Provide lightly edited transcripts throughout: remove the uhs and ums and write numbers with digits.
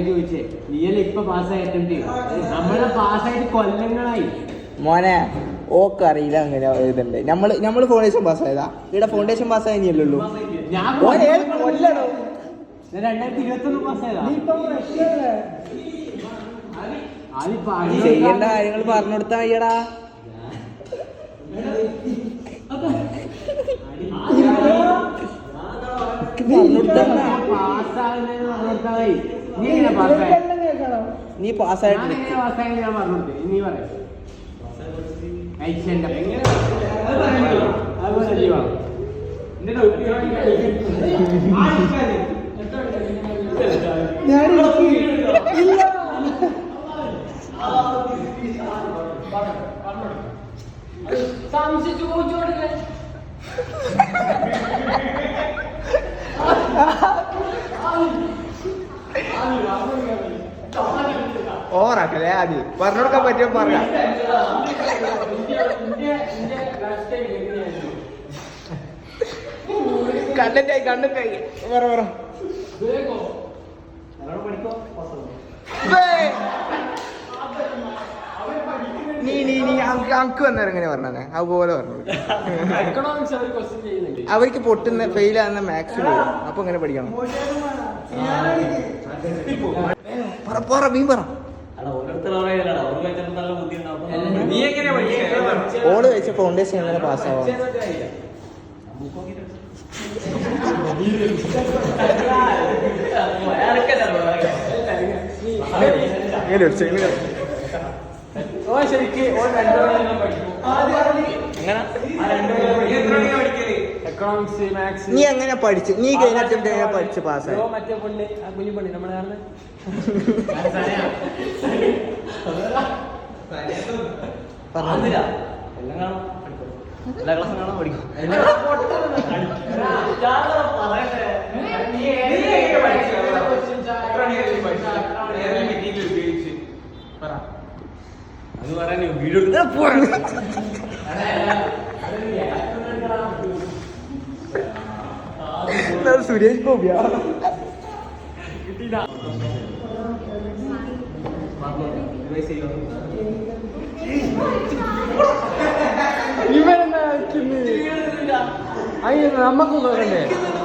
ചോദിച്ചേ നീയല്ലേ ഇപ്പൊ പാസ്സായിട്ടുണ്ട്, നമ്മളെ പാസ്സായിട്ട് കൊല്ലങ്ങളായി മോനെ. ഓക്കെ അറിയില്ല അങ്ങനെ ഇതുണ്ട്. നമ്മള് ഫൗണ്ടേഷൻ പാസ്സായതാ. ഇവിടെ ഫൗണ്ടേഷൻ പാസ്സായല്ലോ. ഞാൻ 2021 പാസ്സായതാ. ചെയ്യേണ്ട കാര്യങ്ങൾ പറഞ്ഞു കൊടുത്താ മതിയടാ. നീ പാസ്സായിട്ട് ഞാൻ പറഞ്ഞോട്ടെ, നീ പറയാം. ഓറാക്കല്ലേ ആദ്യം പറഞ്ഞു കൊടുക്കാൻ പറ്റുമോ പറയാം. കണ്ടന്റായി പറ നീ അങ്ക് വന്നേരം എങ്ങനെ പറഞ്ഞേ അതുപോലെ പറഞ്ഞു. അവർക്ക് പൊട്ടുന്ന ഫെയിലാകുന്ന മാത്സ് അപ്പൊ എങ്ങനെ പഠിക്കണം? മീൻ പറ. ഓള് വെച്ച ഫൗണ്ടേഷൻ എങ്ങനെ പാസ്സാവാം? നീ എങ്ങനെ പഠിച്ചു? നീ കഴിഞ്ഞിട്ട് പഠിച്ച് പാസ്സായി? മറ്റേ പെണ്ണ് കുഞ്ഞു പെണ്ണ് നമ്മളെ എല്ലാ ക്ലാസ്സും കാണാൻ പഠിക്കും. അത് പറയാൻ വീഡിയോ സുരേഷ് ഗോപിയാ. നമ്മക്കും നോക്കണ്ടേ?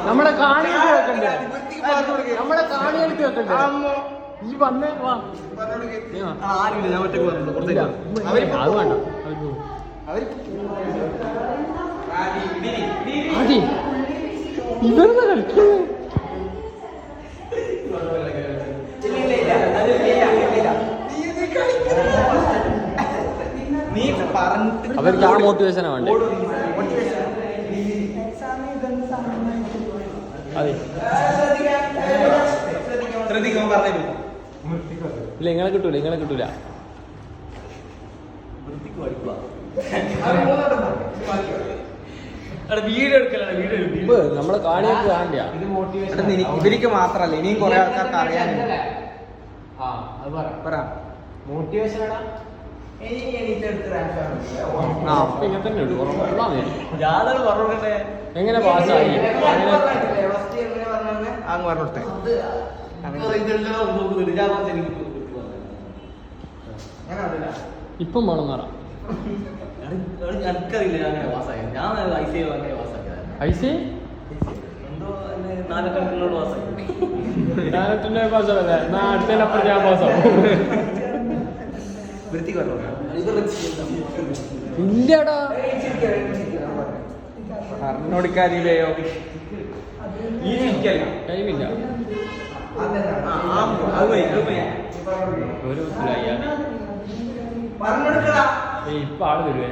നമ്മുടെ കാണിയെടുത്ത് വെക്കണ്ടേ? ഈ വന്നേ വാ. അത് വേണ്ട. ഇവരുന്ന കളിക്കുന്നത് അവർക്ക് ആ മോട്ടിവേഷനാ വേണ്ടേ? അതെ ഇല്ല, ഇങ്ങളെ കിട്ടൂല. നമ്മളെ കാണിയൊക്കെ വേണ്ട. ഇവർക്ക് മാത്രല്ല, ഇനിയും കുറെ ആൾക്കാർക്ക് അറിയാനുണ്ട്. മോട്ടിവേഷൻ എങ്ങനെ പാസ്സായി? അങ്ങ് പറഞ്ഞോട്ടെ. ഇപ്പം വേണം പറ. അടുത്തപ്പുറത്ത് ഞാൻ പാസ്സാവും. ഇല്ലടാ പറഞ്ഞോടിക്കാരില്ലയോ? ടൈമില്ല. ഇപ്പൊ ആള് വരുവേ.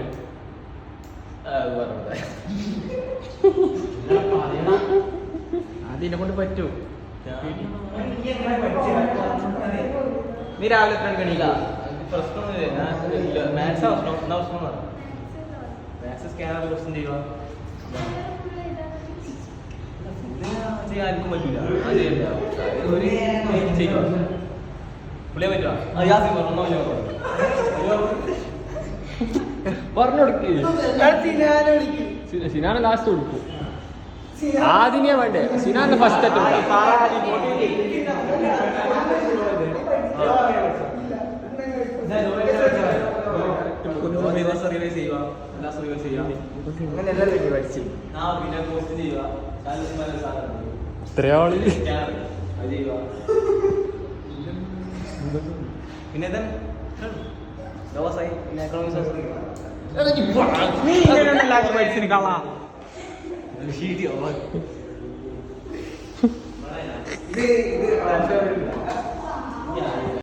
അതിനെ കൊണ്ട് പറ്റൂ. നീ രാവിലെ എത്ര കണിക്ക? ആർക്കും പറ്റൂല. പുള്ളിയെ പറ്റുവാ. പറഞ്ഞു കൊടുക്ക് സിനാനെ ലാസ്റ്റ് കൊടുക്കും ആദ്യമേ വേണ്ടേ സിനാന്റെ ഫസ്റ്റ് അറ്റംപ്റ്റ് ഇത്രയാള് പിന്നെ